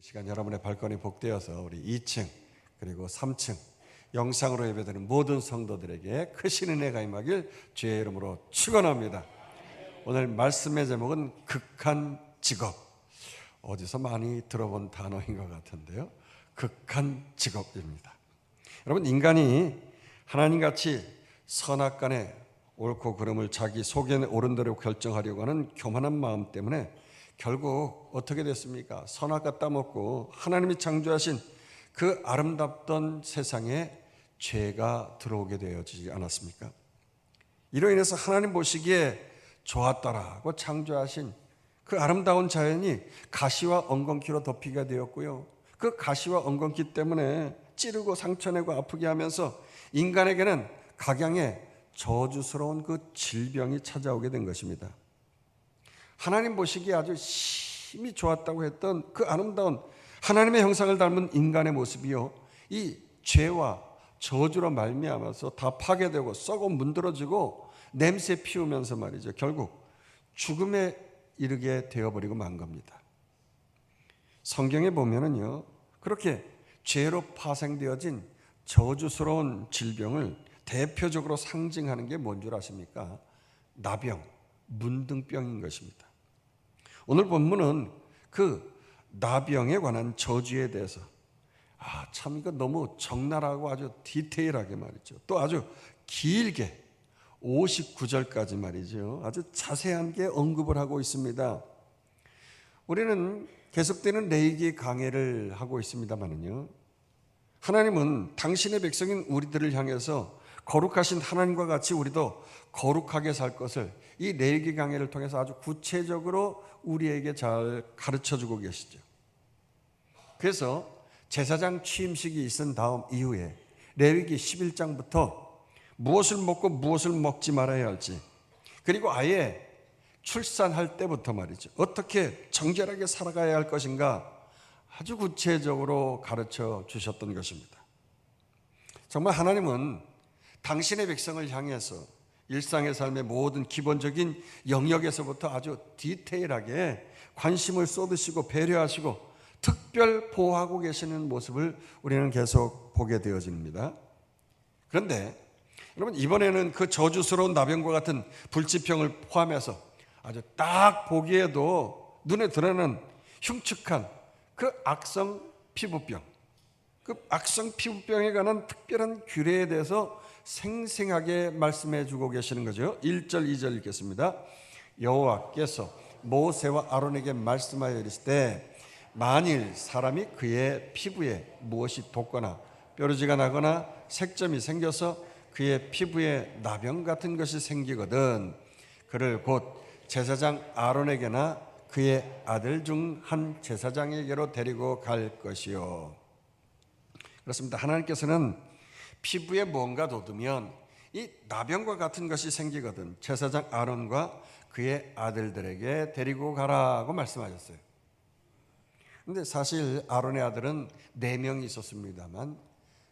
시간 여러분의 발걸음이 복되어서 우리 2층 그리고 3층 영상으로 예배드리는 모든 성도들에게 크신 은혜가 임하길 주의 이름으로 축원합니다. 오늘 말씀의 제목은 극한 직업. 어디서 많이 들어본 단어인 것 같은데요, 극한 직업입니다. 여러분, 인간이 하나님같이 선악간에 옳고 그름을 자기 속에 옳은 대로 결정하려고 하는 교만한 마음 때문에 결국 어떻게 됐습니까? 선악과 따먹고 하나님이 창조하신 그 아름답던 세상에 죄가 들어오게 되어지지 않았습니까? 이로 인해서 하나님 보시기에 좋았다라고 창조하신 그 아름다운 자연이 가시와 엉겅퀴로 덮이게 되었고요, 그 가시와 엉겅퀴 때문에 찌르고 상처내고 아프게 하면서 인간에게는 각양의 저주스러운 그 질병이 찾아오게 된 것입니다. 하나님 보시기에 아주 심히 좋았다고 했던 그 아름다운 하나님의 형상을 닮은 인간의 모습이요, 이 죄와 저주로 말미암아서 다 파괴되고 썩어 문드러지고 냄새 피우면서 말이죠, 결국 죽음에 이르게 되어버리고 만 겁니다. 성경에 보면은요, 그렇게 죄로 파생되어진 저주스러운 질병을 대표적으로 상징하는 게 뭔 줄 아십니까? 나병, 문둥병인 것입니다. 오늘 본문은 그 나병에 관한 저주에 대해서 참 이거 너무 적나라하고 아주 디테일하게 말이죠, 또 아주 길게 59절까지 말이죠, 아주 자세한 게 언급을 하고 있습니다. 우리는 계속되는 레위기 강해를 하고 있습니다만은요, 하나님은 당신의 백성인 우리들을 향해서 거룩하신 하나님과 같이 우리도 거룩하게 살 것을 이 레위기 강해를 통해서 아주 구체적으로 우리에게 잘 가르쳐주고 계시죠. 그래서 제사장 취임식이 있은 다음 이후에 레위기 11장부터 무엇을 먹고 무엇을 먹지 말아야 할지, 그리고 아예 출산할 때부터 말이죠, 어떻게 정결하게 살아가야 할 것인가 아주 구체적으로 가르쳐 주셨던 것입니다. 정말 하나님은 당신의 백성을 향해서 일상의 삶의 모든 기본적인 영역에서부터 아주 디테일하게 관심을 쏟으시고 배려하시고 특별 보호하고 계시는 모습을 우리는 계속 보게 되어집니다. 그런데 여러분, 이번에는 그 저주스러운 나병과 같은 불치병을 포함해서 아주 딱 보기에도 눈에 드러나는 흉측한 그 악성 피부병, 그 악성 피부병에 관한 특별한 규례에 대해서 생생하게 말씀해 주고 계시는 거죠. 1절 2절 읽겠습니다. 여호와께서 모세와 아론에게 말씀하여 이르시되 만일 사람이 그의 피부에 무엇이 돋거나 뾰루지가 나거나 색점이 생겨서 그의 피부에 나병 같은 것이 생기거든 그를 곧 제사장 아론에게나 그의 아들 중 한 제사장에게로 데리고 갈 것이요. 그렇습니다. 하나님께서는 피부에 뭔가 돋으면 이 나병과 같은 것이 생기거든 제사장 아론과 그의 아들들에게 데리고 가라고 말씀하셨어요. 그런데 사실 아론의 아들은 4명이 있었습니다만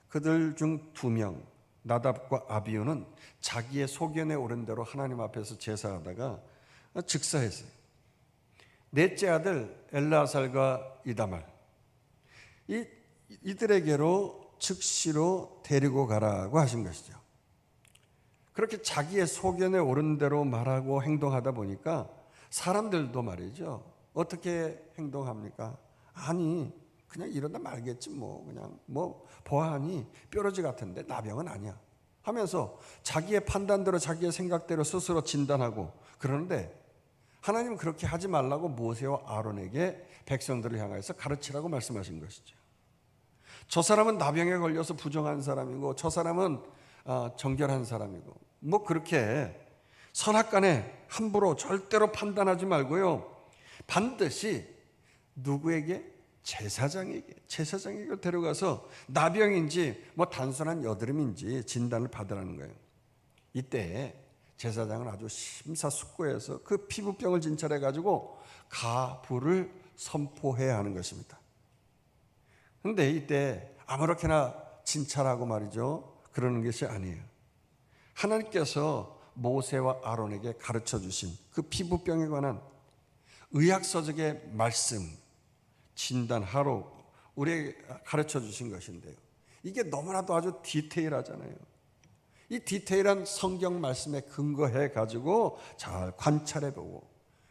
그들 중 2명 나답과 아비후는 자기의 소견에 오른 대로 하나님 앞에서 제사하다가 즉사했어요. 넷째 아들 엘르아살과 이다말, 이들에게로 즉시로 데리고 가라고 하신 것이죠. 그렇게 자기의 소견에 오른 대로 말하고 행동하다 보니까 사람들도 말이죠, 어떻게 행동합니까? 아니 그냥 이러다 말겠지 그냥 보아하니 뾰루지 같은데 나병은 아니야 하면서 자기의 판단대로 자기의 생각대로 스스로 진단하고 그러는데, 하나님은 그렇게 하지 말라고 모세와 아론에게 백성들을 향해서 가르치라고 말씀하신 것이죠. 저 사람은 나병에 걸려서 부정한 사람이고 저 사람은 정결한 사람이고 그렇게 선악간에 함부로 절대로 판단하지 말고요, 반드시 누구에게? 제사장에게 데려가서 나병인지 단순한 여드름인지 진단을 받으라는 거예요. 이때 제사장은 아주 심사숙고해서 그 피부병을 진찰해 가지고 가부를 선포해야 하는 것입니다. 그런데 이때 아무렇게나 진찰하고 말이죠, 그러는 것이 아니에요. 하나님께서 모세와 아론에게 가르쳐 주신 그 피부병에 관한 의학서적의 말씀, 진단하러 우리에게 가르쳐 주신 것인데요. 이게 너무나도 아주 디테일하잖아요. 이 디테일한 성경 말씀에 근거해 가지고 잘 관찰해 보고,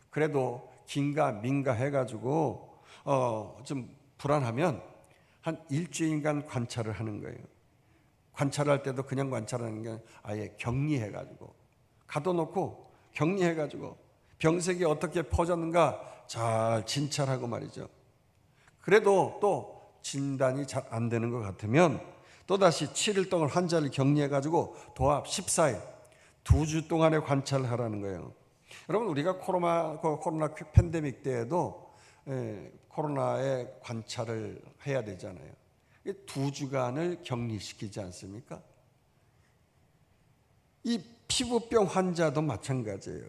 그래도 긴가 민가 해 가지고 좀 불안하면 한 일주일간 관찰을 하는 거예요. 관찰할 때도 그냥 관찰하는 게 아예 격리해 가지고, 가둬놓고 격리해 가지고 병색이 어떻게 퍼졌는가 잘 진찰하고 말이죠. 그래도 또 진단이 잘 안 되는 것 같으면 또다시 7일 동안 환자를 격리해 가지고 도합 14일 2주 동안의 관찰을 하라는 거예요. 여러분, 우리가 코로나 팬데믹 때에도 코로나의 관찰을 해야 되잖아요. 2주간을 격리시키지 않습니까? 이 피부병 환자도 마찬가지예요.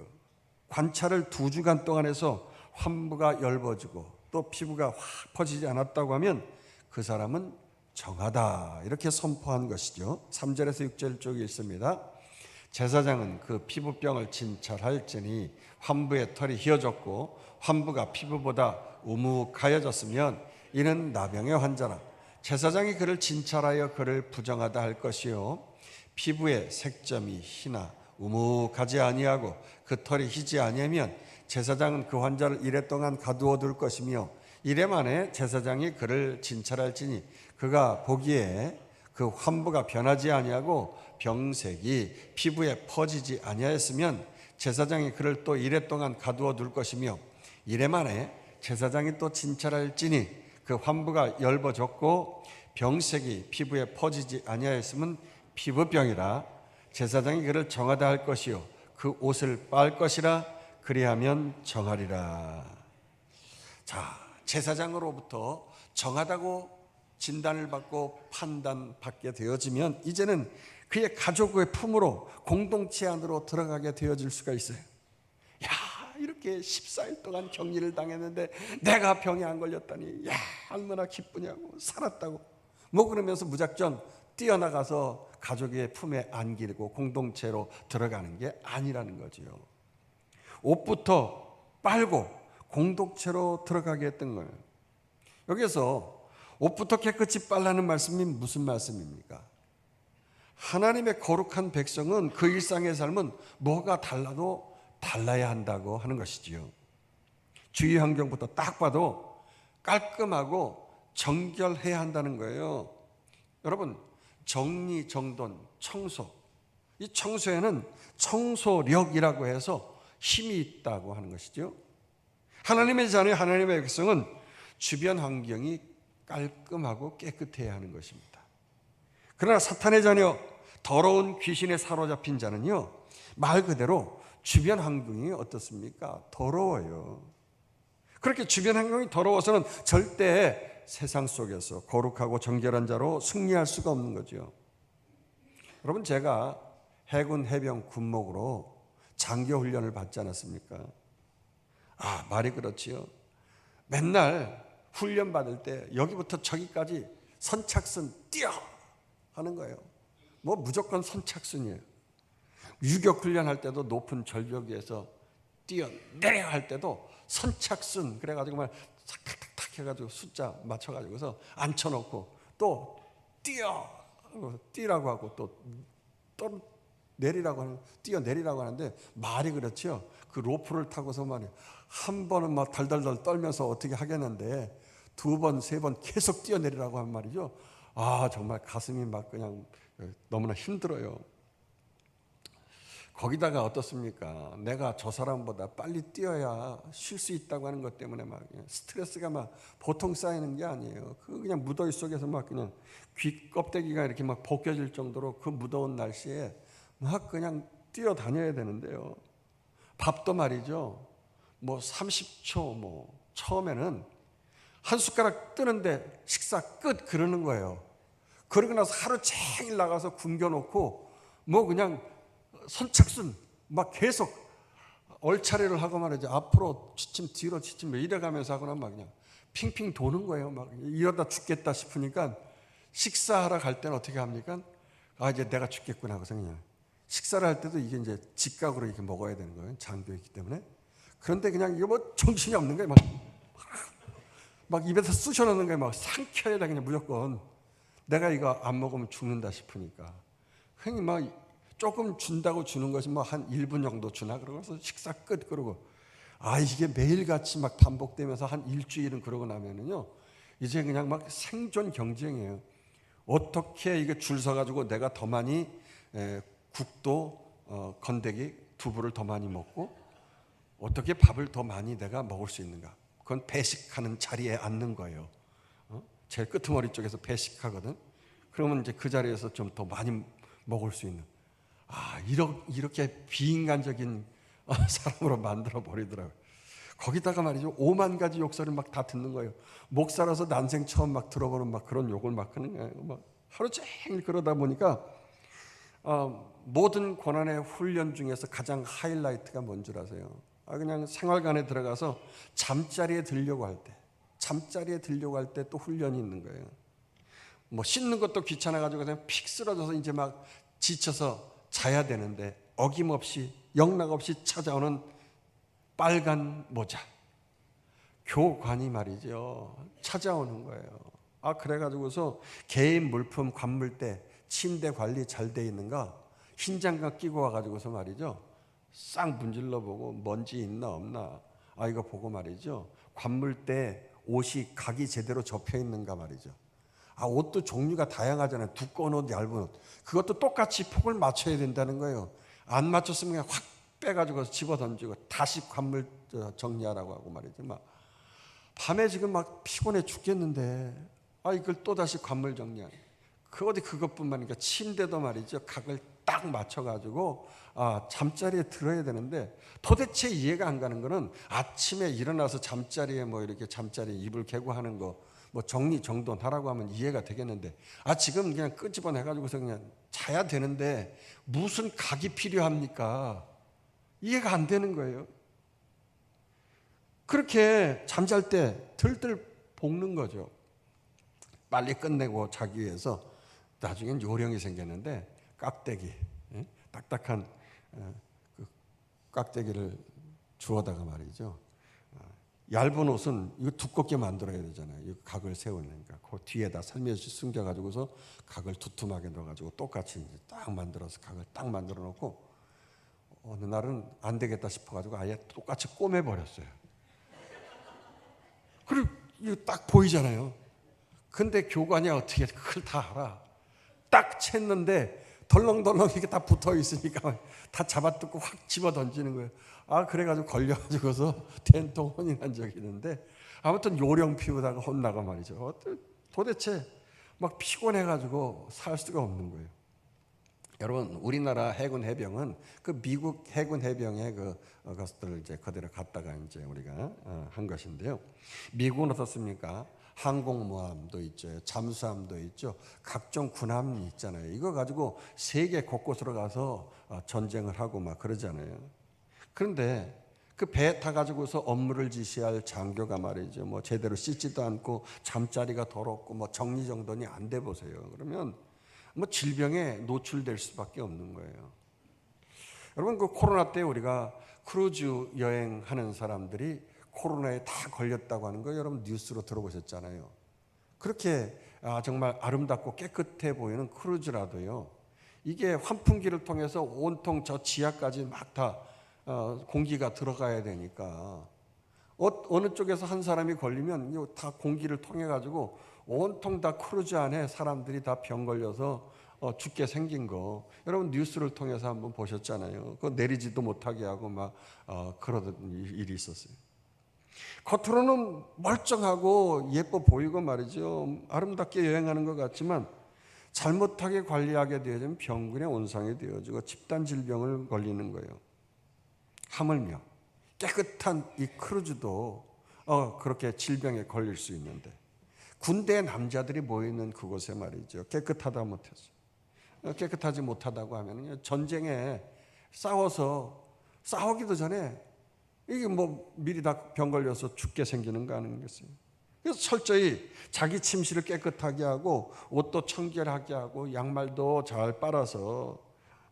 관찰을 2주간 동안 해서 환부가 엷어지고 또 피부가 확 퍼지지 않았다고 하면 그 사람은 정하다, 이렇게 선포한 것이죠. 3절에서 6절 쪽에 있습니다. 제사장은 그 피부병을 진찰할지니 환부의 털이 휘어졌고 환부가 피부보다 우묵하여졌으면 이는 나병의 환자라. 제사장이 그를 진찰하여 그를 부정하다 할 것이요, 피부에 색점이 희나 우묵하지 아니하고 그 털이 희지 아니하면 제사장은 그 환자를 이래 동안 가두어 둘 것이며, 이래 만에 제사장이 그를 진찰할지니 그가 보기에 그 환부가 변하지 아니하고 병색이 피부에 퍼지지 아니하였으면 제사장이 그를 또 이래 동안 가두어 둘 것이며, 이래 만에 제사장이 또 진찰할지니 그 환부가 엷어졌고 병색이 피부에 퍼지지 아니하였으면 피부병이라. 제사장이 그를 정하다 할 것이요, 그 옷을 빨 것이라. 그리하면 정하리라. 자, 제사장으로부터 정하다고 진단을 받고 판단받게 되어지면 이제는 그의 가족의 품으로, 공동체 안으로 들어가게 되어질 수가 있어요. 야, 이렇게 14일 동안 격리를 당했는데 내가 병에 안 걸렸다니, 야, 얼마나 기쁘냐고, 살았다고 뭐 그러면서 무작정 뛰어나가서 가족의 품에 안기고 공동체로 들어가는 게 아니라는 거지요. 옷부터 빨고 공동체로 들어가게 했던 거예요. 여기서 옷부터 깨끗이 빨라는 말씀이 무슨 말씀입니까? 하나님의 거룩한 백성은 그 일상의 삶은 뭐가 달라도 달라야 한다고 하는 것이지요. 주위 환경부터 딱 봐도 깔끔하고 정결해야 한다는 거예요. 여러분, 정리정돈, 청소, 이 청소에는 청소력이라고 해서 힘이 있다고 하는 것이죠. 하나님의 자녀, 하나님의 백성은 주변 환경이 깔끔하고 깨끗해야 하는 것입니다. 그러나 사탄의 자녀, 더러운 귀신에 사로잡힌 자는요, 말 그대로 주변 환경이 어떻습니까? 더러워요. 그렇게 주변 환경이 더러워서는 절대 세상 속에서 거룩하고 정결한 자로 승리할 수가 없는 거죠. 여러분, 제가 해군 해병 군목으로 장교 훈련을 받지 않았습니까? 말이 그렇지요. 맨날 훈련 받을 때 여기부터 저기까지 선착순 뛰어 하는 거예요. 뭐 무조건 선착순이에요. 유격 훈련할 때도 높은 절벽 위에서 뛰어 내려 할 때도 선착순, 그래가지고 막 탁탁탁 해가지고 숫자 맞춰가지고서 앉혀놓고 또 뛰라고 하고 또 내리라고 하는, 뛰어내리라고 하는데 말이 그렇죠. 그 로프를 타고서 말이에요. 한 번은 막 달달달 떨면서 어떻게 하겠는데 2번, 3번 계속 뛰어내리라고 하는 말이죠. 정말 가슴이 막 그냥 너무나 힘들어요. 거기다가 어떻습니까? 내가 저 사람보다 빨리 뛰어야 쉴 수 있다고 하는 것 때문에 막 스트레스가 막 보통 쌓이는 게 아니에요. 그냥 무더위 속에서 막 그냥 귀 껍데기가 이렇게 막 벗겨질 정도로 그 무더운 날씨에 막 그냥 뛰어다녀야 되는데요. 밥도 말이죠. 뭐 30초 처음에는 한 숟가락 뜨는데 식사 끝 그러는 거예요. 그러고 나서 하루 종일 나가서 굶겨놓고 뭐 그냥 선착순 막 계속 얼차례를 하고 말이죠. 앞으로 지침 뒤로 지침 이래가면서 하거나 막 그냥 핑핑 도는 거예요. 막 이러다 죽겠다 싶으니까 식사하러 갈 때는 어떻게 합니까? 이제 내가 죽겠구나 하고서 그냥 식사를 할 때도 이게 이제 직각으로 이렇게 먹어야 되는 거예요. 장교이기 때문에. 그런데 그냥 이거 뭐 정신이 없는 거예요. 막 입에서 쑤셔넣는 거예요. 막 삼켜야 돼 그냥 무조건. 내가 이거 안 먹으면 죽는다 싶으니까. 형이 막 조금 준다고 주는 것이 뭐 한 1분 정도 주나 그러고서 식사 끝 그러고. 이게 매일같이 막 반복되면서 한 일주일은 그러고 나면은요, 이제 그냥 막 생존 경쟁이에요. 어떻게 이게 줄 서가지고 내가 더 많이 국도 건더기 두부를 더 많이 먹고 어떻게 밥을 더 많이 내가 먹을 수 있는가. 그건 배식하는 자리에 앉는 거예요. 제일 끄트머리 쪽에서 배식하거든. 그러면 이제 그 자리에서 좀 더 많이 먹을 수 있는. 이렇게 비인간적인 사람으로 만들어 버리더라고요. 거기다가 말이죠, 5만 가지 욕설을 막 다 듣는 거예요. 목사라서 난생 처음 막 들어보는 막 그런 욕을 막 하는 거예요. 막 하루 종일 그러다 보니까 모든 고난의 훈련 중에서 가장 하이라이트가 뭔 줄 아세요? 그냥 생활관에 들어가서 잠자리에 들려고 할 때 또 훈련이 있는 거예요. 뭐 씻는 것도 귀찮아가지고 그냥 픽 쓰러져서 이제 막 지쳐서 자야 되는데 어김없이 영락없이 찾아오는 빨간 모자, 교관이 말이죠, 찾아오는 거예요. 그래가지고서 개인 물품 관물대 침대 관리 잘 돼 있는가 흰 장갑 끼고 와가지고서 말이죠, 싹 문질러 보고 먼지 있나 없나 이거 보고 말이죠, 관물대 옷이 각이 제대로 접혀 있는가 말이죠. 옷도 종류가 다양하잖아요. 두꺼운 옷, 얇은 옷. 그것도 똑같이 폭을 맞춰야 된다는 거예요. 안 맞췄으면 그냥 확 빼가지고 집어 던지고 다시 관물 정리하라고 하고 말이죠. 막 밤에 지금 막 피곤해 죽겠는데 이걸 또 다시 관물 정리하는. 그것뿐만 아니라 침대도 말이죠, 각을 딱 맞춰가지고 잠자리에 들어야 되는데 도대체 이해가 안 가는 거는 아침에 일어나서 잠자리에 뭐 이렇게 잠자리에 이불 개고 하는 거 뭐 정리정돈하라고 하면 이해가 되겠는데 지금 그냥 끄집어내가지고서 그냥 자야 되는데 무슨 각이 필요합니까? 이해가 안 되는 거예요. 그렇게 잠잘 때 들들 볶는 거죠. 빨리 끝내고 자기 위해서. 나중엔 요령이 생겼는데 깍대기, 딱딱한 그 깍대기를 주워다가 말이죠, 얇은 옷은 이거 두껍게 만들어야 되잖아요. 이 각을 세우니까 그 뒤에다 살며시 숨겨가지고서 각을 두툼하게 넣어가지고 똑같이 이제 딱 만들어서 각을 딱 만들어 놓고 어느 날은 안 되겠다 싶어가지고 아예 똑같이 꼬매버렸어요. 그리고 이거 딱 보이잖아요. 근데 교관이 어떻게 그걸 다 알아. 딱 챘는데 덜렁덜렁 이게 다 붙어 있으니까 다 잡아뜯고 확 집어 던지는 거예요. 그래가지고 걸려가지고서 된통 혼이 난 적이 있는데, 아무튼 요령 피우다가 혼나가 말이죠. 도대체 막 피곤해가지고 살 수가 없는 거예요. 여러분, 우리나라 해군 해병은 그 미국 해군 해병의 것들을 이제 그대로 갖다가 이제 우리가 한 것인데요. 미국은 어떻습니까? 항공모함도 있죠, 잠수함도 있죠, 각종 군함이 있잖아요. 이거 가지고 세계 곳곳으로 가서 전쟁을 하고 막 그러잖아요. 그런데 그 배 타가지고서 업무를 지시할 장교가 말이죠, 뭐 제대로 씻지도 않고 잠자리가 더럽고 뭐 정리정돈이 안 돼 보세요. 그러면 뭐 질병에 노출될 수밖에 없는 거예요. 여러분, 그 코로나 때 우리가 크루즈 여행하는 사람들이 코로나에 다 걸렸다고 하는 거 여러분 뉴스로 들어보셨잖아요. 그렇게 정말 아름답고 깨끗해 보이는 크루즈라도요, 이게 환풍기를 통해서 온통 저 지하까지 막 다 공기가 들어가야 되니까 어느 쪽에서 한 사람이 걸리면 이거 다 공기를 통해 가지고 온통 다 크루즈 안에 사람들이 다 병 걸려서 죽게 생긴 거 여러분 뉴스를 통해서 한번 보셨잖아요. 그거 내리지도 못하게 하고 막 그러던 일이 있었어요. 겉으로는 멀쩡하고 예뻐 보이고 말이죠, 아름답게 여행하는 것 같지만 잘못하게 관리하게 되어지면 병균의 온상이 되어지고 집단 질병을 걸리는 거예요. 하물며 깨끗한 이 크루즈도 그렇게 질병에 걸릴 수 있는데, 군대 남자들이 모이는 그곳에 말이죠, 깨끗하다 못해서 깨끗하지 못하다고 하면 전쟁에 싸우기도 전에 이게 뭐 미리 다 병 걸려서 죽게 생기는 거 아니겠어요? 그래서 철저히 자기 침실을 깨끗하게 하고 옷도 청결하게 하고 양말도 잘 빨아서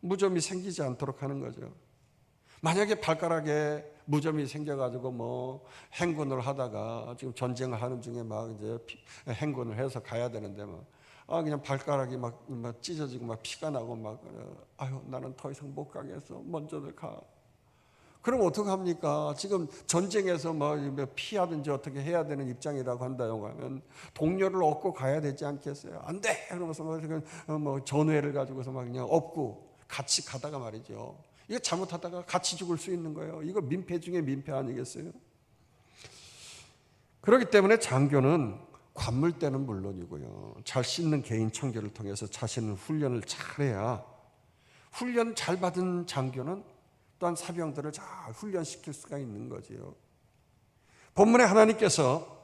무좀이 생기지 않도록 하는 거죠. 만약에 발가락에 무좀이 생겨가지고 뭐 행군을 하다가 지금 전쟁을 하는 중에 막 이제 행군을 해서 가야 되는데 그냥 발가락이 막 찢어지고 막 피가 나고 막 아유 나는 더 이상 못 가겠어. 먼저들 가. 그럼 어떡합니까? 지금 전쟁에서 뭐 피하든지 어떻게 해야 되는 입장이라고 한다고 하면 동료를 업고 가야 되지 않겠어요? 안 돼! 그러면서 뭐 전회를 가지고서 막 그냥 업고 같이 가다가 말이죠. 이거 잘못하다가 같이 죽을 수 있는 거예요. 이거 민폐 중에 민폐 아니겠어요? 그렇기 때문에 장교는 관물대는 물론이고요. 잘 씻는 개인 청결을 통해서 자신은 훈련을 잘해야 훈련 잘 받은 장교는 또한 사병들을 잘 훈련시킬 수가 있는 거지요. 본문에 하나님께서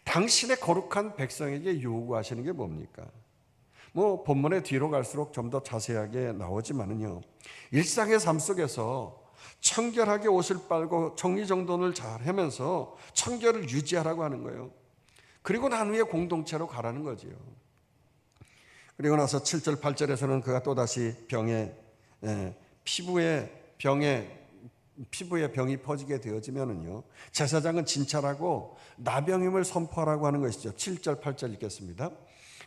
당신의 거룩한 백성에게 요구하시는 게 뭡니까? 뭐 본문의 뒤로 갈수록 좀 더 자세하게 나오지만은요. 일상의 삶 속에서 청결하게 옷을 빨고 정리정돈을 잘 하면서 청결을 유지하라고 하는 거예요. 그리고 난 후에 공동체로 가라는 거지요. 그리고 나서 7절 8절에서는 그가 또다시 피부에 병이 퍼지게 되어지면은요, 제사장은 진찰하고 나병임을 선포하라고 하는 것이죠. 7절 8절 읽겠습니다.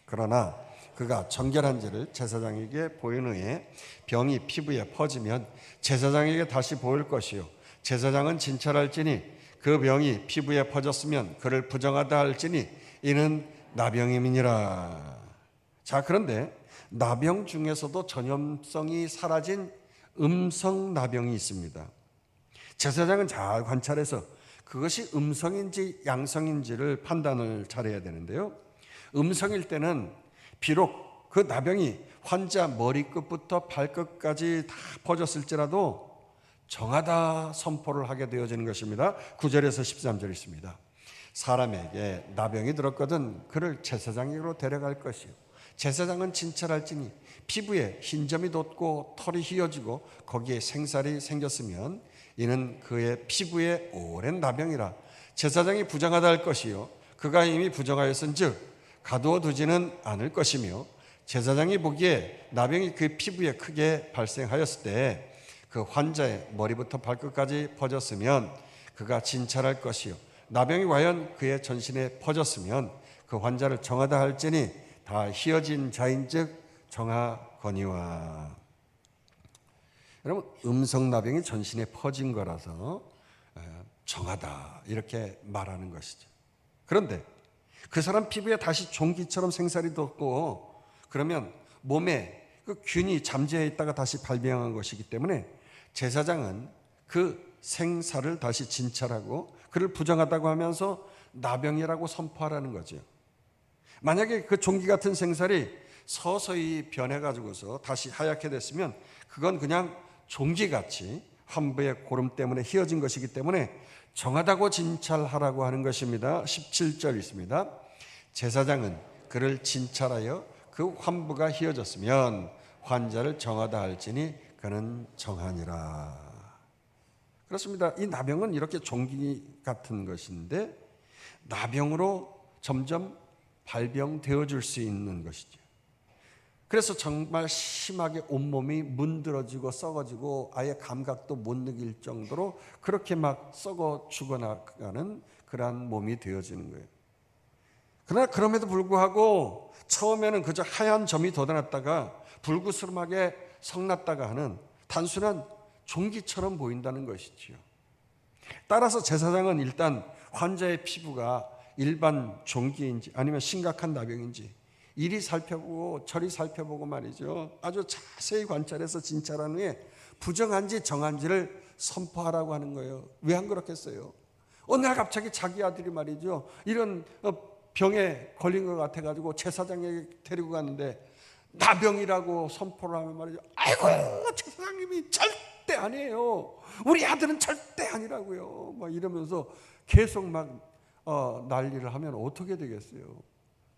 그러나 그가 정결한지를 제사장에게 보인 후에 병이 피부에 퍼지면 제사장에게 다시 보일 것이요, 제사장은 진찰할지니 그 병이 피부에 퍼졌으면 그를 부정하다 할지니 이는 나병임이니라. 자, 그런데 나병 중에서도 전염성이 사라진 음성 나병이 있습니다. 제사장은 잘 관찰해서 그것이 음성인지 양성인지를 판단을 잘해야 되는데요. 음성일 때는 비록 그 나병이 환자 머리끝부터 발끝까지 다 퍼졌을지라도 정하다 선포를 하게 되어지는 것입니다. 9절에서 13절 있습니다. 사람에게 나병이 들었거든 그를 제사장에게로 데려갈 것이요, 제사장은 진찰할지니 피부에 흰점이 돋고 털이 휘어지고 거기에 생살이 생겼으면 이는 그의 피부에 오랜 나병이라. 제사장이 부정하다 할 것이요, 그가 이미 부정하였은즉 가두어 두지는 않을 것이며, 제사장이 보기에 나병이 그 피부에 크게 발생하였을 때 그 환자의 머리부터 발끝까지 퍼졌으면 그가 진찰할 것이요, 나병이 과연 그의 전신에 퍼졌으면 그 환자를 정하다 할지니 다 휘어진 자인즉 정하거니와. 여러분, 음성나병이 전신에 퍼진 거라서 정하다 이렇게 말하는 것이죠. 그런데 그 사람 피부에 다시 종기처럼 생살이 돋고 그러면 몸에 그 균이 잠재해 있다가 다시 발병한 것이기 때문에 제사장은 그 생살을 다시 진찰하고 그를 부정하다고 하면서 나병이라고 선포하라는 거죠. 만약에 그 종기 같은 생살이 서서히 변해가지고서 다시 하얗게 됐으면 그건 그냥 종기같이 환부의 고름 때문에 휘어진 것이기 때문에 정하다고 진찰하라고 하는 것입니다. 17절 있습니다. 제사장은 그를 진찰하여 그 환부가 휘어졌으면 환자를 정하다 할지니 그는 정하니라. 그렇습니다. 이 나병은 이렇게 종기 같은 것인데 나병으로 점점 발병되어 줄 수 있는 것이죠. 그래서 정말 심하게 온몸이 문드러지고 썩어지고 아예 감각도 못 느낄 정도로 그렇게 막 썩어 죽어나가는 그러한 몸이 되어지는 거예요. 그러나 그럼에도 불구하고 처음에는 그저 하얀 점이 돋아났다가 불구스름하게 성났다가 하는 단순한 종기처럼 보인다는 것이지요. 따라서 제사장은 일단 환자의 피부가 일반 종기인지 아니면 심각한 나병인지 이리 살펴보고 저리 살펴보고 말이죠. 아주 자세히 관찰해서 진찰한 후에 부정한지 정한지를 선포하라고 하는 거예요. 왜 안 그렇겠어요? 어느 날 갑자기 자기 아들이 말이죠, 이런 병에 걸린 것 같아가지고 제사장에게 데리고 갔는데 나병이라고 선포를 하면 말이죠, 아이고 제사장님이 절대 아니에요, 우리 아들은 절대 아니라고요, 막 이러면서 계속 막 난리를 하면 어떻게 되겠어요?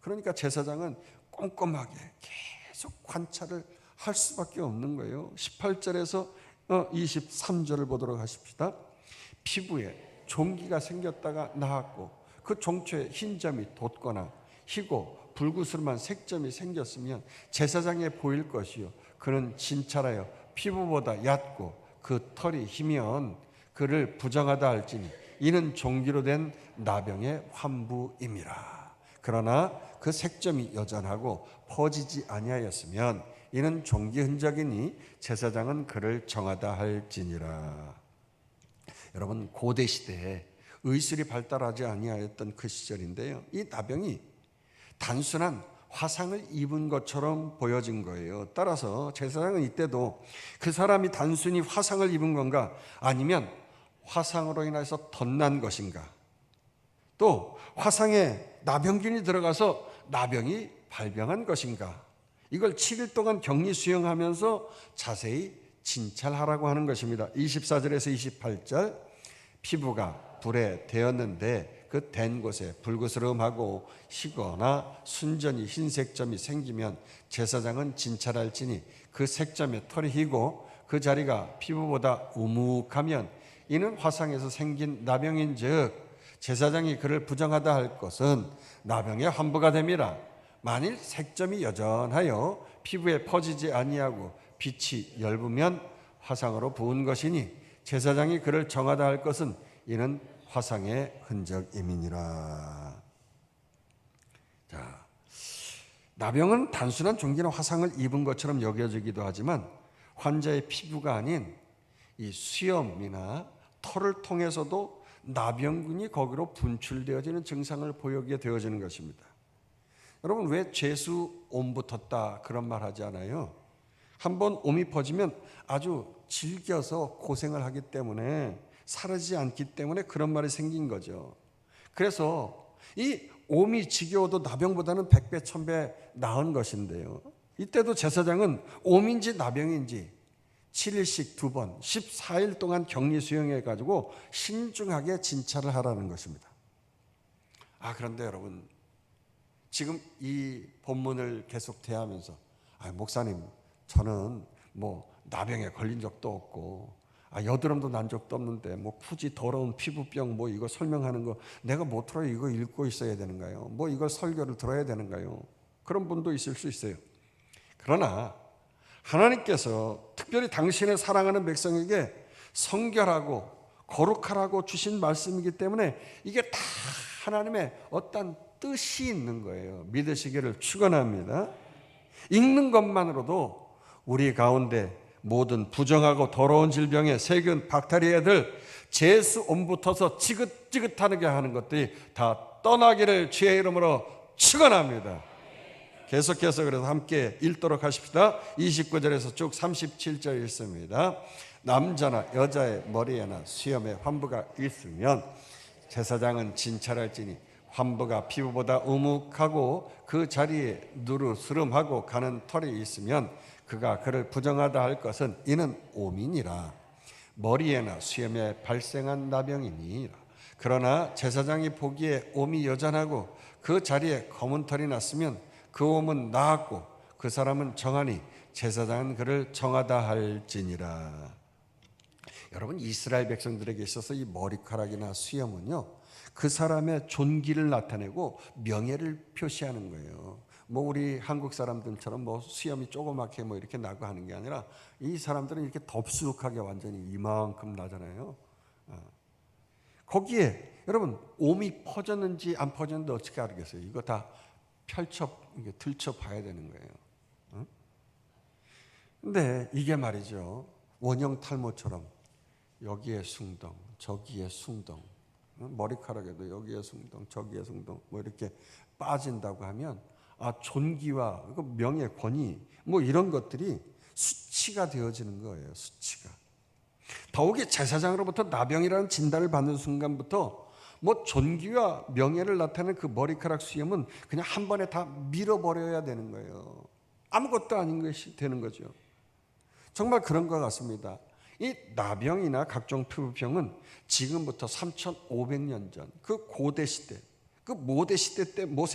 그러니까 제사장은 꼼꼼하게 계속 관찰을 할 수밖에 없는 거예요. 18절에서 23절을 보도록 하십시다. 피부에 종기가 생겼다가 나았고 그 종초에 흰점이 돋거나 희고 불구스름한 색점이 생겼으면 제사장에 보일 것이요, 그는 진찰하여 피부보다 얕고 그 털이 희면 그를 부정하다 할지니 이는 종기로 된 나병의 환부임이라. 그러나 그 색점이 여전하고 퍼지지 아니하였으면 이는 종기 흔적이니 제사장은 그를 정하다 할지니라. 여러분, 고대 시대에 의술이 발달하지 아니하였던 그 시절인데요, 이 나병이 단순한 화상을 입은 것처럼 보여진 거예요. 따라서 제사장은 이때도 그 사람이 단순히 화상을 입은 건가, 아니면 화상으로 인해서 덧난 것인가, 또 화상에 나병균이 들어가서 나병이 발병한 것인가, 이걸 7일 동안 격리 수용하면서 자세히 진찰하라고 하는 것입니다. 24절에서 28절, 피부가 불에 데었는데 그 댄 곳에 불그스름하고 희거나 순전히 흰색 점이 생기면 제사장은 진찰할지니 그 색점에 털이 희고 그 자리가 피부보다 우묵하면 이는 화상에서 생긴 나병인즉 제사장이 그를 부정하다 할 것은 나병의 환부가 됨이라. 만일 색점이 여전하여 피부에 퍼지지 아니하고 빛이 엷으면 화상으로 부은 것이니 제사장이 그를 정하다 할 것은 이는 화상의 흔적임이니라. 자, 나병은 단순한 종기나 화상을 입은 것처럼 여겨지기도 하지만 환자의 피부가 아닌 이 수염이나 털을 통해서도 나병균이 거기로 분출되어지는 증상을 보이게 되어지는 것입니다. 여러분, 왜 죄수 옴 붙었다 그런 말 하지 않아요? 한번 옴이 퍼지면 아주 질겨서 고생을 하기 때문에, 사라지지 않기 때문에 그런 말이 생긴 거죠. 그래서 이 옴이 지겨워도 나병보다는 100배 1000배 나은 것인데요, 이때도 제사장은 옴인지 나병인지 7일씩 2번 14일 동안 격리 수용해 가지고 신중하게 진찰을 하라는 것입니다. 그런데 여러분, 지금 이 본문을 계속 대하면서 목사님, 저는 뭐 나병에 걸린 적도 없고 여드름도 난 적도 없는데 뭐 굳이 더러운 피부병 뭐 이거 설명하는 거 내가 못 들어요? 이거 읽고 있어야 되는가요? 뭐 이걸 설교를 들어야 되는가요? 그런 분도 있을 수 있어요. 그러나 하나님께서 특별히 당신의 사랑하는 백성에게 성결하고 거룩하라고 주신 말씀이기 때문에 이게 다 하나님의 어떤 뜻이 있는 거예요. 믿으시기를 축원합니다. 읽는 것만으로도 우리 가운데 모든 부정하고 더러운 질병에 세균, 박테리아들, 재수 옴붙어서 지긋지긋하게 하는 것들이 다 떠나기를 주의 이름으로 축원합니다. 계속해서 그래서 함께 읽도록 하십시다. 29절에서 쭉 37절 읽습니다. 남자나 여자의 머리에나 수염에 환부가 있으면 제사장은 진찰할지니 환부가 피부보다 우묵하고 그 자리에 누르스름하고 가는 털이 있으면 그가 그를 부정하다 할 것은 이는 오민이라. 머리에나 수염에 발생한 나병이니라. 그러나 제사장이 보기에 옴이 여전하고 그 자리에 검은 털이 났으면 그 옴은 나았고 그 사람은 정하니 제사장은 그를 정하다 할지니라. 여러분, 이스라엘 백성들에게 있어서 이 머리카락이나 수염은요, 그 사람의 존귀를 나타내고 명예를 표시하는 거예요. 뭐 우리 한국 사람들처럼 뭐 수염이 조그맣게 뭐 이렇게 나고 하는 게 아니라 이 사람들은 이렇게 덥수룩하게 완전히 이만큼 나잖아요. 거기에 여러분, 옴이 퍼졌는지 안 퍼졌는지 어떻게 알겠어요? 이거 다 들춰 봐야 되는 거예요. 근데 이게 말이죠, 원형 탈모처럼 여기에 숭덩, 저기에 숭덩, 머리카락에도 여기에 숭덩, 저기에 숭덩 뭐 이렇게 빠진다고 하면 존귀와 명예, 권위 뭐 이런 것들이 수치가 되어지는 거예요. 수치가. 더욱이 제사장으로부터 나병이라는 진단을 받는 순간부터 뭐 존귀와 명예를 나타내는 그 머리카락 수염은 그냥 한 번에 다 밀어버려야 되는 거예요. 아무것도 아닌 것이 되는 거죠. 정말 그런 것 같습니다. 이 나병이나 각종 피부병은 지금부터 3500년 전 그 고대 시대, 그 모세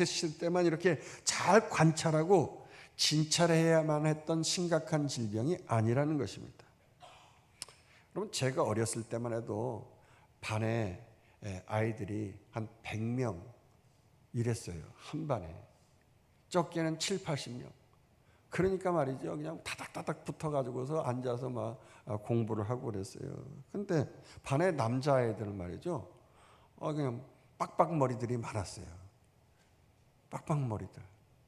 시대 때만 이렇게 잘 관찰하고 진찰해야만 했던 심각한 질병이 아니라는 것입니다. 여러분, 제가 어렸을 때만 해도 반에 아이들이 한 100명 이랬어요. 한 반에. 적게는 7, 80명. 그러니까 말이죠. 그냥 타닥타닥 붙어가지고서 앉아서 막 공부를 하고 그랬어요. 근데 반에 남자애들 말이죠. 그냥 빡빡머리들이 많았어요. 빡빡머리들.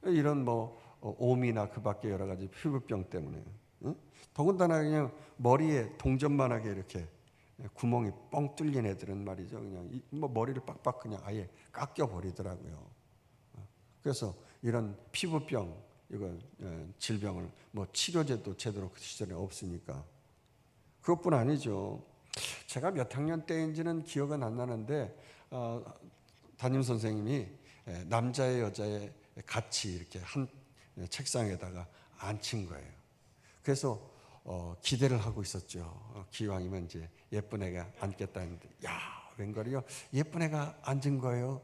이런 뭐 오미나 그 밖에 여러 가지 피부병 때문에. 응? 더군다나 그냥 머리에 동전만하게 이렇게 구멍이 뻥 뚫린 애들은 말이죠. 그냥 뭐 머리를 빡빡 그냥 아예 깎여 버리더라고요. 그래서 이런 피부병, 이거 질병을 뭐 치료제도 제대로 그 시절에 없으니까. 그것뿐 아니죠. 제가 몇 학년 때인지는 기억은 안 나는데 담임 선생님이 남자애 여자애 같이 이렇게 한 책상에다가 앉힌 거예요. 그래서 기대를 하고 있었죠. 기왕이면 이제 예쁜 애가 앉겠다 했는데, 야, 웬걸이요? 예쁜 애가 앉은 거예요.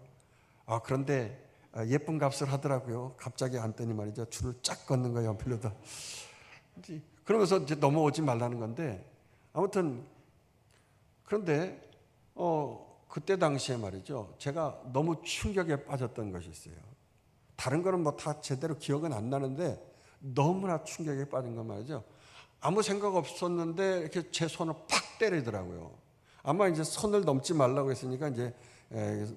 그런데 예쁜 값을 하더라고요. 갑자기 앉더니 말이죠. 줄을 쫙 걷는 거예요. 연필로다. 그러면서 이제 넘어오지 말라는 건데, 아무튼 그런데 그때 당시에 말이죠. 제가 너무 충격에 빠졌던 것이 있어요. 다른 거는 뭐 다 제대로 기억은 안 나는데 너무나 충격에 빠진 건 말이죠. 아무 생각 없었는데 이렇게 제 손을 팍 때리더라고요. 아마 이제 선을 넘지 말라고 했으니까 이제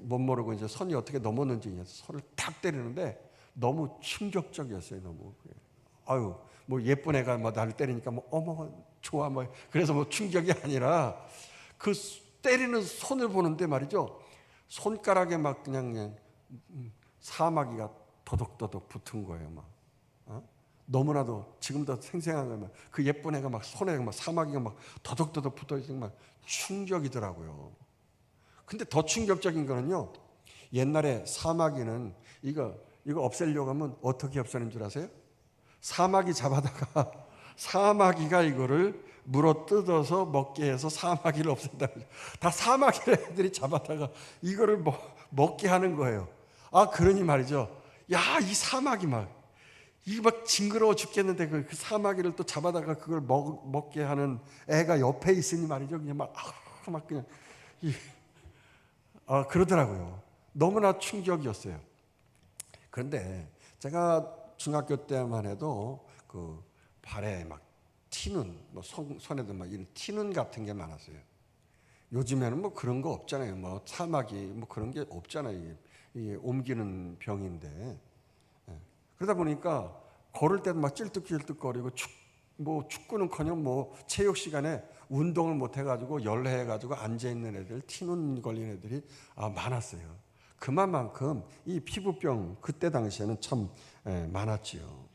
못 모르고 이제 선이 어떻게 넘었는지 손을 탁 때리는데 너무 충격적이었어요. 너무. 아유, 뭐 예쁜 애가 뭐 나를 때리니까 뭐 어머 좋아 뭐 그래서 뭐 충격이 아니라 그 때리는 손을 보는데 말이죠. 손가락에 막 그냥 사마귀가 도덕도덕 붙은 거예요. 막 너무나도 지금도 생생한 거면 그 예쁜 애가 막 손에 막 사마귀가 막 도덕도덕 붙어 있으면 막 충격이더라고요. 근데 더 충격적인 거는요. 옛날에 사마귀는 이거 없애려고 하면 어떻게 없애는 줄 아세요? 사마귀 잡아다가 사마귀가 이거를 물어 뜯어서 먹게 해서 사마귀를 없앤다. 다 사마귀를 애들이 잡아다가 이거를 먹게 하는 거예요. 그러니 말이죠. 야, 이 사마귀 이거 막 징그러워 죽겠는데 그 사마귀를 또 잡아다가 그걸 먹게 하는 애가 옆에 있으니 말이죠. 그냥 막 그냥 그러더라고요. 너무나 충격이었어요. 그런데 제가 중학교 때만 해도 그 발에 막 티눈, 뭐 손에도 막 이런 티눈 같은 게 많았어요. 요즘에는 뭐 그런 거 없잖아요. 뭐 사마귀 뭐 그런 게 없잖아요. 이게 옮기는 병인데. 그러다 보니까 걸을 때도 막 찔뚝찔뚝거리고 축구는커녕 뭐 체육 시간에 운동을 못 해가지고 열해가지고 앉아 있는 애들, 티눈 걸린 애들이 많았어요. 그만큼 이 피부병 그때 당시에는 참 많았지요.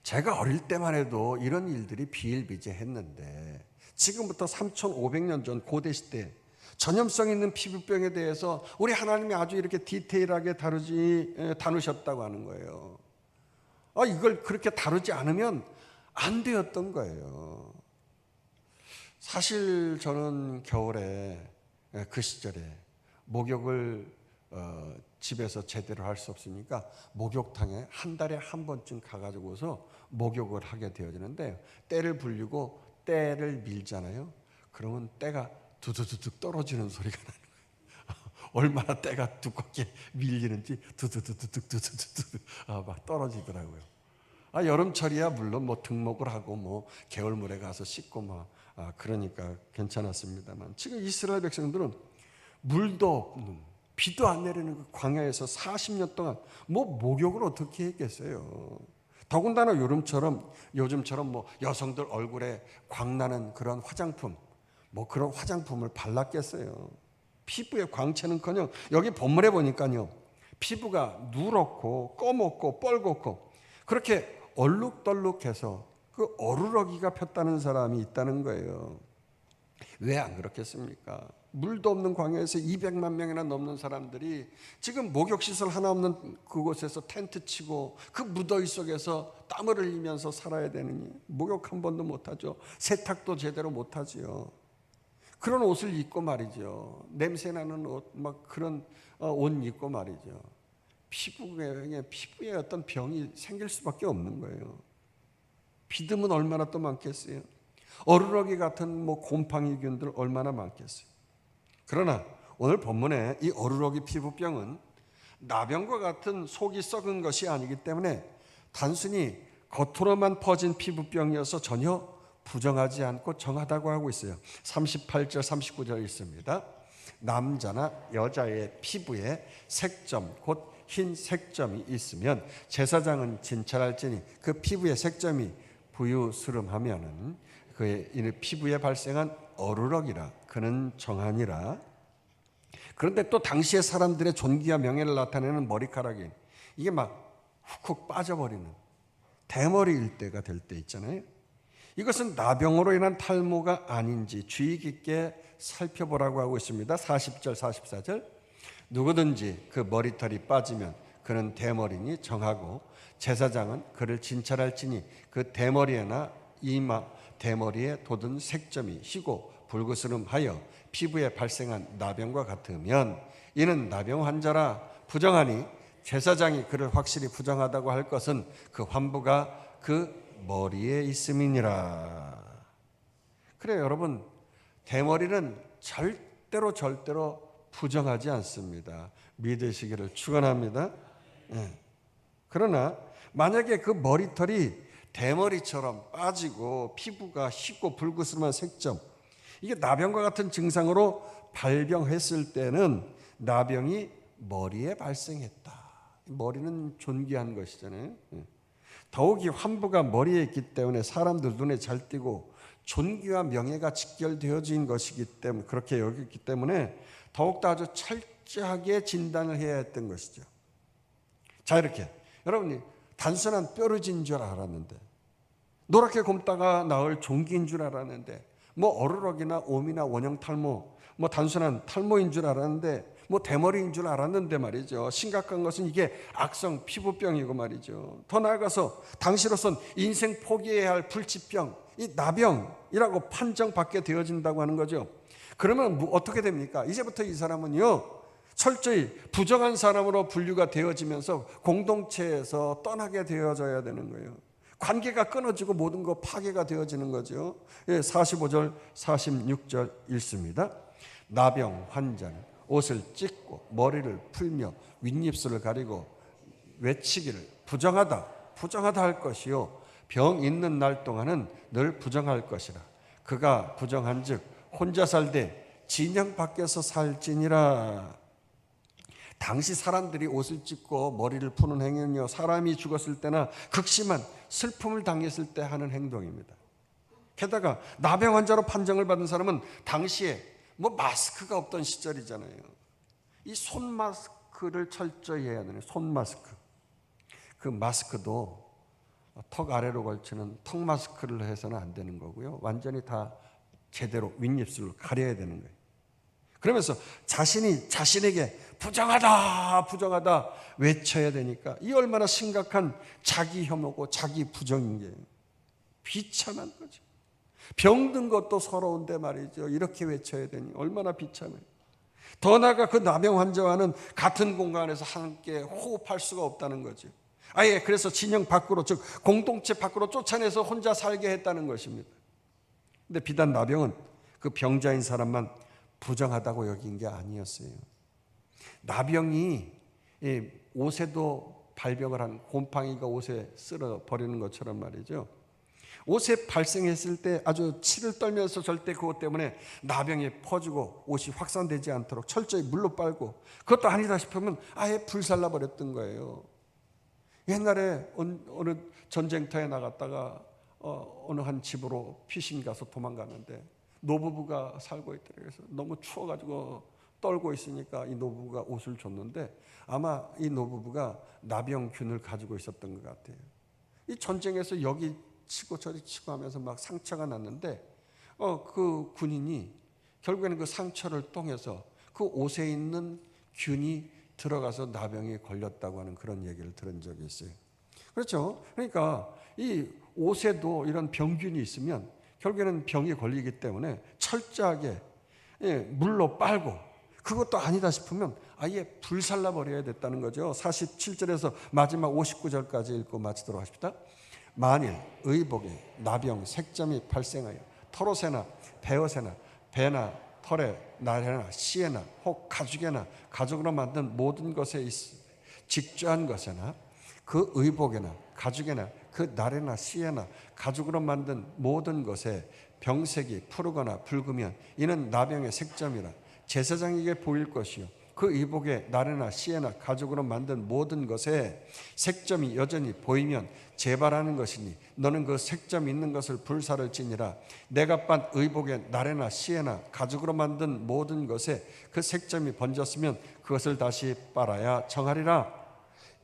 제가 어릴 때만 해도 이런 일들이 비일비재했는데 지금부터 3,500년 전 고대 시대 전염성 있는 피부병에 대해서 우리 하나님이 아주 이렇게 디테일하게 다루셨다고 하는 거예요. 이걸 그렇게 다루지 않으면 안 되었던 거예요. 사실 저는 겨울에 그 시절에 목욕을 집에서 제대로 할 수 없으니까 목욕탕에 한 달에 한 번쯤 가가지고서 목욕을 하게 되어지는데 때를 불리고 때를 밀잖아요. 그러면 때가 두두두둑 떨어지는 소리가 나는 거예요. 얼마나 때가 두껍게 밀리는지 두두두둑 막 떨어지더라고요. 여름철이야 물론 뭐 등목을 하고 뭐 개울물에 가서 씻고 막 그러니까 괜찮았습니다만 지금 이스라엘 백성들은 물도 없는 비도 안 내리는 그 광야에서 40년 동안 뭐 목욕을 어떻게 했겠어요. 더군다나 요즘처럼 뭐 여성들 얼굴에 광나는 그런 화장품 뭐 그런 화장품을 발랐겠어요. 피부에 광채는커녕 여기 본문에 보니까요. 피부가 누렇고 꺼먹고 뻘겋고 그렇게 얼룩덜룩해서 그 어루러기가 폈다는 사람이 있다는 거예요. 왜 안 그렇겠습니까? 물도 없는 광야에서 200만 명이나 넘는 사람들이 지금 목욕시설 하나 없는 그곳에서 텐트 치고 그 무더위 속에서 땀을 흘리면서 살아야 되느니 목욕 한 번도 못하죠. 세탁도 제대로 못하지요. 그런 옷을 입고 말이죠. 냄새나는 옷, 막 그런 옷 입고 말이죠. 피부에 어떤 병이 생길 수밖에 없는 거예요. 비듬은 얼마나 또 많겠어요. 어루러기 같은 뭐 곰팡이균들 얼마나 많겠어요. 그러나 오늘 본문에 이 어루러기 피부병은 나병과 같은 속이 썩은 것이 아니기 때문에 단순히 겉으로만 퍼진 피부병이어서 전혀 부정하지 않고 정하다고 하고 있어요. 38절 39절 있습니다. 남자나 여자의 피부에 색점 곧 흰 색점이 있으면 제사장은 진찰할지니 그 피부에 색점이 부유스름하면은 그의 피부에 발생한 어루럭이라 그는 정하니라. 그런데 또 당시의 사람들의 존귀와 명예를 나타내는 머리카락이 이게 막 훅훅 빠져버리는 대머리일 때가 될 때 있잖아요. 이것은 나병으로 인한 탈모가 아닌지 주의 깊게 살펴보라고 하고 있습니다. 40절 44절 누구든지 그 머리털이 빠지면 그는 대머리니 정하고 제사장은 그를 진찰할지니 그 대머리에나 이마 대머리에 돋은 색점이 희고 불그스름하여 피부에 발생한 나병과 같으면 이는 나병 환자라 부정하니 제사장이 그를 확실히 부정하다고 할 것은 그 환부가 그 머리에 있음이니라. 그래요, 여러분. 대머리는 절대로 부정하지 않습니다. 믿으시기를 축원합니다. 그러나 만약에 그 머리털이 대머리처럼 빠지고 피부가 희고 불그스름한 색점, 이게 나병과 같은 증상으로 발병했을 때는 나병이 머리에 발생했다. 머리는 존귀한 것이잖아요. 더욱이 환부가 머리에 있기 때문에 사람들 눈에 잘 띄고 존귀와 명예가 직결되어진 것이기 때문에 그렇게 여겼기 때문에 더욱더 아주 철저하게 진단을 해야 했던 것이죠. 자, 이렇게 여러분이 단순한 뾰루지인 줄 알았는데, 노랗게 곰다가 나을 종기인 줄 알았는데, 뭐 어루럭이나 옴이나 원형 탈모, 뭐 단순한 탈모인 줄 알았는데, 뭐 대머리인 줄 알았는데 말이죠. 심각한 것은 이게 악성 피부병이고 말이죠. 더 나아가서 당시로선 인생 포기해야 할 불치병, 이 나병이라고 판정받게 되어진다고 하는 거죠. 그러면 어떻게 됩니까? 이제부터 이 사람은요, 철저히 부정한 사람으로 분류가 되어지면서 공동체에서 떠나게 되어져야 되는 거예요. 관계가 끊어지고 모든 거 파괴가 되어지는 거죠. 45절 46절 읽습니다. 나병 환자는 옷을 찢고 머리를 풀며 윗입술을 가리고 외치기를 부정하다 할 것이요 병 있는 날 동안은 늘 부정할 것이라. 그가 부정한즉 혼자 살되 진영 밖에서 살지니라. 당시 사람들이 옷을 찢고 머리를 푸는 행위는요, 사람이 죽었을 때나 극심한 슬픔을 당했을 때 하는 행동입니다. 게다가 나병 환자로 판정을 받은 사람은 당시에 뭐 마스크가 없던 시절이잖아요. 이 손 마스크를 철저히 해야 되는 손 마스크. 그 마스크도 턱 아래로 걸치는 턱 마스크를 해서는 안 되는 거고요. 완전히 다 제대로 윗입술을 가려야 되는 거예요. 그러면서 자신에게 부정하다 외쳐야 되니까 이 얼마나 심각한 자기 혐오고 자기 부정인 게 비참한 거죠. 병든 것도 서러운데 말이죠. 이렇게 외쳐야 되니 얼마나 비참해요. 더 나아가 그 나병 환자와는 같은 공간에서 함께 호흡할 수가 없다는 거죠. 아예 그래서 진영 밖으로, 즉 공동체 밖으로 쫓아내서 혼자 살게 했다는 것입니다. 근데 비단 나병은 그 병자인 사람만 부정하다고 여긴 게 아니었어요. 나병이 옷에도 발병을 한 곰팡이가 옷에 쓸어 버리는 것처럼 말이죠. 옷에 발생했을 때 아주 치를 떨면서 절대 그것 때문에 나병이 퍼지고 옷이 확산되지 않도록 철저히 물로 빨고, 그것도 아니다 싶으면 아예 불살라 버렸던 거예요. 옛날에 어느 전쟁터에 나갔다가 어느 한 집으로 피신 가서 도망갔는데 노부부가 살고 있더래요. 그래서 너무 추워가지고 떨고 있으니까 이 노부부가 옷을 줬는데 아마 이 노부부가 나병균을 가지고 있었던 것 같아요. 이 전쟁에서 여기 치고 저리 치고 하면서 막 상처가 났는데 그 군인이 결국에는 그 상처를 통해서 그 옷에 있는 균이 들어가서 나병에 걸렸다고 하는 그런 얘기를 들은 적이 있어요. 그렇죠? 그러니까 이 옷에도 이런 병균이 있으면 결국에는 병이 걸리기 때문에 철저하게 물로 빨고, 그것도 아니다 싶으면 아예 불살라 버려야 됐다는 거죠. 47절에서 마지막 59절까지 읽고 마치도록 하십시다. 만일 의복에 나병 색점이 발생하여 털옷에나 베옷에나 배나 털에 나래나 씨에나 혹 가죽에나 가죽으로 만든 모든 것에 직조한 것에나 그 의복에나 가죽에나 그 나래나 씨에나 가죽으로 만든 모든 것에 병색이 푸르거나 붉으면 이는 나병의 색점이라 제사장에게 보일 것이요 그 의복에 나래나 씨에나 가죽으로 만든 모든 것에 색점이 여전히 보이면 재발하는 것이니 너는 그 색점 있는 것을 불사를 지니라. 내가 빤 의복에 나래나 씨에나 가죽으로 만든 모든 것에 그 색점이 번졌으면 그것을 다시 빨아야 정하리라.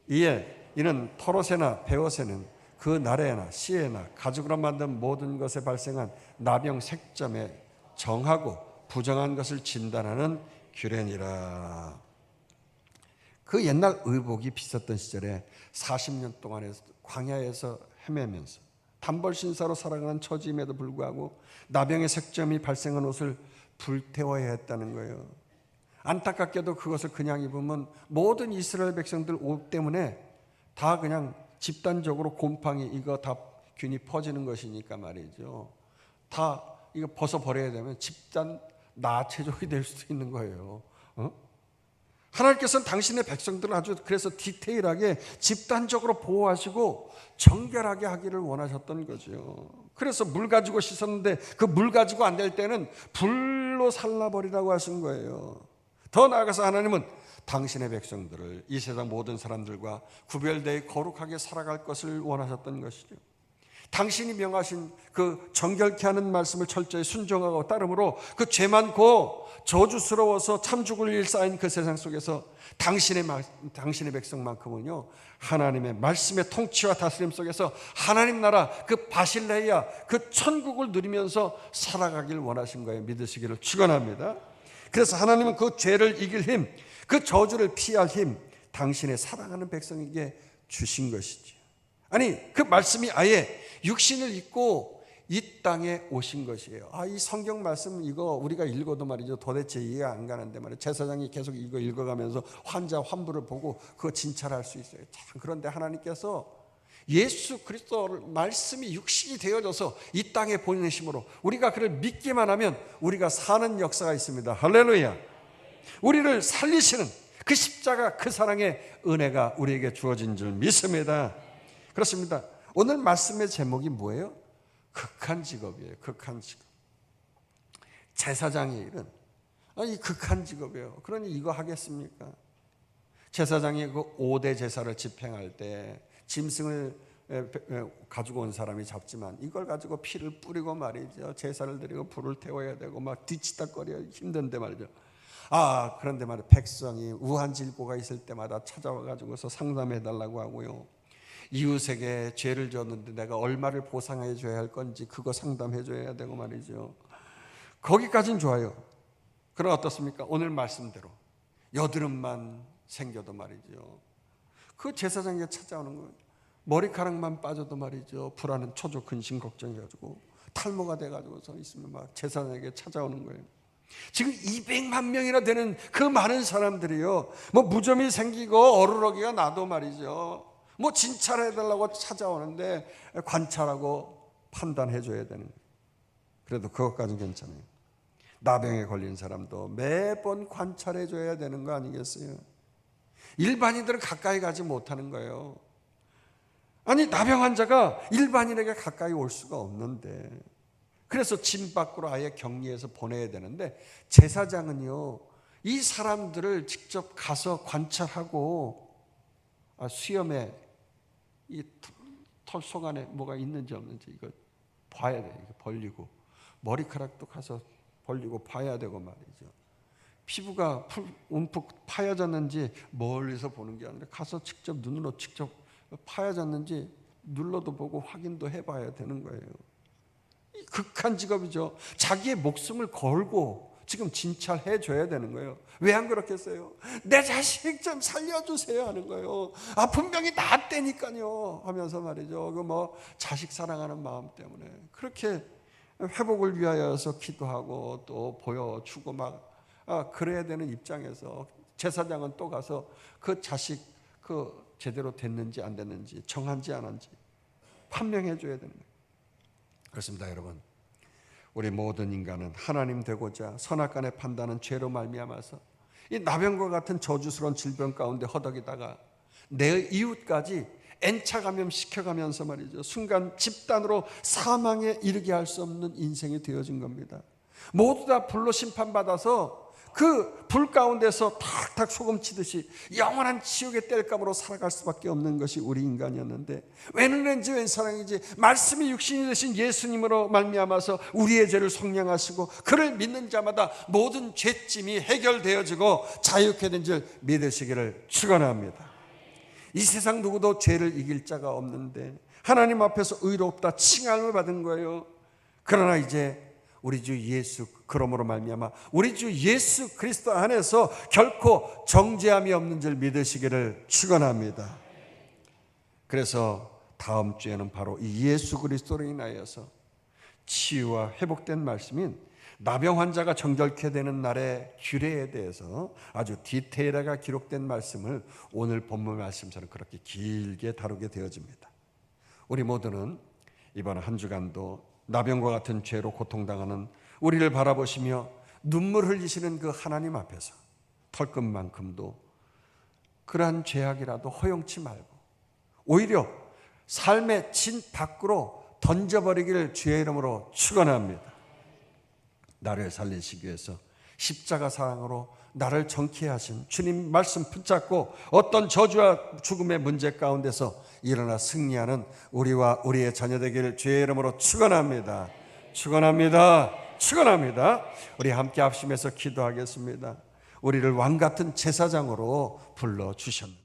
이는 털옷에나 베옷에는 그 나래나 씨에나 가죽으로 만든 모든 것에 발생한 나병 색점에 정하고 부정한 것을 진단하는 규례니라. 그 옛날 의복이 비쌌던 시절에 40년 동안에 광야에서 헤매면서 단벌 신사로 살아가는 처짐에도 불구하고 나병의 색점이 발생한 옷을 불태워야 했다는 거예요. 안타깝게도 그것을 그냥 입으면 모든 이스라엘 백성들 옷 때문에 다 그냥 집단적으로 곰팡이 이거 다 균이 퍼지는 것이니까 말이죠. 다 이거 벗어버려야 되면 집단 나체족이 될 수도 있는 거예요. 하나님께서는 당신의 백성들을 아주 그래서 디테일하게 집단적으로 보호하시고 정결하게 하기를 원하셨던 거죠. 그래서 물 가지고 씻었는데 그 물 가지고 안 될 때는 불로 살라버리라고 하신 거예요. 더 나아가서 하나님은 당신의 백성들을 이 세상 모든 사람들과 구별되어 거룩하게 살아갈 것을 원하셨던 것이죠. 당신이 명하신 그 정결케 하는 말씀을 철저히 순종하고 따름으로 그 죄 많고 저주스러워서 참 죽을 일 쌓인 그 세상 속에서 당신의 백성만큼은요 하나님의 말씀의 통치와 다스림 속에서 하나님 나라 그 바실레야 그 천국을 누리면서 살아가길 원하신 거예요. 믿으시기를 축원합니다. 그래서 하나님은 그 죄를 이길 힘, 그 저주를 피할 힘 당신의 사랑하는 백성에게 주신 것이죠. 아니 그 말씀이 아예 육신을 입고 이 땅에 오신 것이에요. 이 성경 말씀 이거 우리가 읽어도 말이죠 도대체 이해가 안 가는데 말이에요. 제사장이 계속 이거 읽어가면서 환자 환부를 보고 그거 진찰할 수 있어요. 참 그런데 하나님께서 예수 그리스도 말씀이 육신이 되어져서 이 땅에 보내심으로 우리가 그를 믿기만 하면 우리가 사는 역사가 있습니다. 할렐루야. 우리를 살리시는 그 십자가 그 사랑의 은혜가 우리에게 주어진 줄 믿습니다. 그렇습니다. 오늘 말씀의 제목이 뭐예요? 극한 직업이에요. 극한 직업. 제사장의 일은 이 극한 직업이에요. 그러니 이거 하겠습니까? 제사장이 그 5대 제사를 집행할 때 짐승을 가지고 온 사람이 잡지만 이걸 가지고 피를 뿌리고 말이죠. 제사를 드리고 불을 태워야 되고 막 뒤치다거려 힘든데 말이죠. 그런데 말이죠. 백성이 우한질고가 있을 때마다 찾아와 가지고서 상담해 달라고 하고요. 이웃에게 죄를 졌는데 내가 얼마를 보상해 줘야 할 건지 그거 상담해 줘야 되고 말이죠. 거기까지는 좋아요. 그럼 어떻습니까? 오늘 말씀대로 여드름만 생겨도 말이죠. 그 제사장에게 찾아오는 거예요. 머리카락만 빠져도 말이죠. 불안한 초조 근심 걱정해가지고 탈모가 돼가지고서 있으면 막 제사장에게 찾아오는 거예요. 지금 200만 명이나 되는 그 많은 사람들이요. 뭐 무좀이 생기고 어루러기가 나도 말이죠. 뭐 진찰해달라고 찾아오는데 관찰하고 판단해줘야 되는 거예요. 그래도 그것까지는 괜찮아요. 나병에 걸린 사람도 매번 관찰해줘야 되는 거 아니겠어요? 일반인들은 가까이 가지 못하는 거예요. 아니 나병 환자가 일반인에게 가까이 올 수가 없는데 그래서 진 밖으로 아예 격리해서 보내야 되는데 제사장은요 이 사람들을 직접 가서 관찰하고 수염에 이 털속 안에 뭐가 있는지 없는지 이거 봐야 돼요. 이거 벌리고 머리카락도 가서 벌리고 봐야 되고 말이죠. 피부가 움푹 파여졌는지 멀리서 보는 게 아니라 가서 직접 눈으로 직접 파여졌는지 눌러도 보고 확인도 해봐야 되는 거예요. 이 극한 직업이죠. 자기의 목숨을 걸고 지금 진찰해 줘야 되는 거예요. 왜 안 그렇겠어요? 내 자식 좀 살려주세요 하는 거예요. 분명히 낫다니까요 하면서 말이죠. 그 뭐 자식 사랑하는 마음 때문에 그렇게 회복을 위하여서 기도하고 또 보여주고 막 그래야 되는 입장에서 제사장은 또 가서 그 자식 그 제대로 됐는지 안 됐는지 정한지 안 한지 판명해 줘야 되는 거예요. 그렇습니다, 여러분. 우리 모든 인간은 하나님 되고자 선악간의 판단은 죄로 말미암아서 이 나병과 같은 저주스러운 질병 가운데 허덕이다가 내 이웃까지 N차 감염시켜가면서 말이죠, 순간 집단으로 사망에 이르게 할 수 없는 인생이 되어진 겁니다. 모두 다 불로 심판받아서 그 불 가운데서 탁탁 소금치듯이 영원한 지옥의 땔감으로 살아갈 수밖에 없는 것이 우리 인간이었는데, 웬 은혜인지 웬 사랑인지 말씀이 육신이 되신 예수님으로 말미암아서 우리의 죄를 속량하시고 그를 믿는 자마다 모든 죄짐이 해결되어지고 자유케 된 줄 믿으시기를 축원합니다. 이 세상 누구도 죄를 이길 자가 없는데 하나님 앞에서 의롭다 칭함을 받은 거예요. 그러나 이제 우리 주 예수, 그러므로 말미암아 우리 주 예수 그리스도 안에서 결코 정죄함이 없는 줄 믿으시기를 축원합니다. 그래서 다음 주에는 바로 이 예수 그리스도로 인하여서 치유와 회복된 말씀인 나병 환자가 정결케 되는 날의 규례에 대해서 아주 디테일하게 기록된 말씀을 오늘 본문 말씀처럼 그렇게 길게 다루게 되어집니다. 우리 모두는 이번 한 주간도 나병과 같은 죄로 고통당하는 우리를 바라보시며 눈물 흘리시는 그 하나님 앞에서 털끝만큼도 그러한 죄악이라도 허용치 말고 오히려 삶의 진 밖으로 던져버리기를 주의 이름으로 축원합니다. 나를 살리시기 위해서 십자가 사랑으로 나를 정케 하신 주님 말씀 붙잡고 어떤 저주와 죽음의 문제 가운데서 일어나 승리하는 우리와 우리의 자녀 되기를 주의 이름으로 축원합니다. 축원합니다. 축원합니다. 우리 함께 합심해서 기도하겠습니다. 우리를 왕 같은 제사장으로 불러주셨습니다.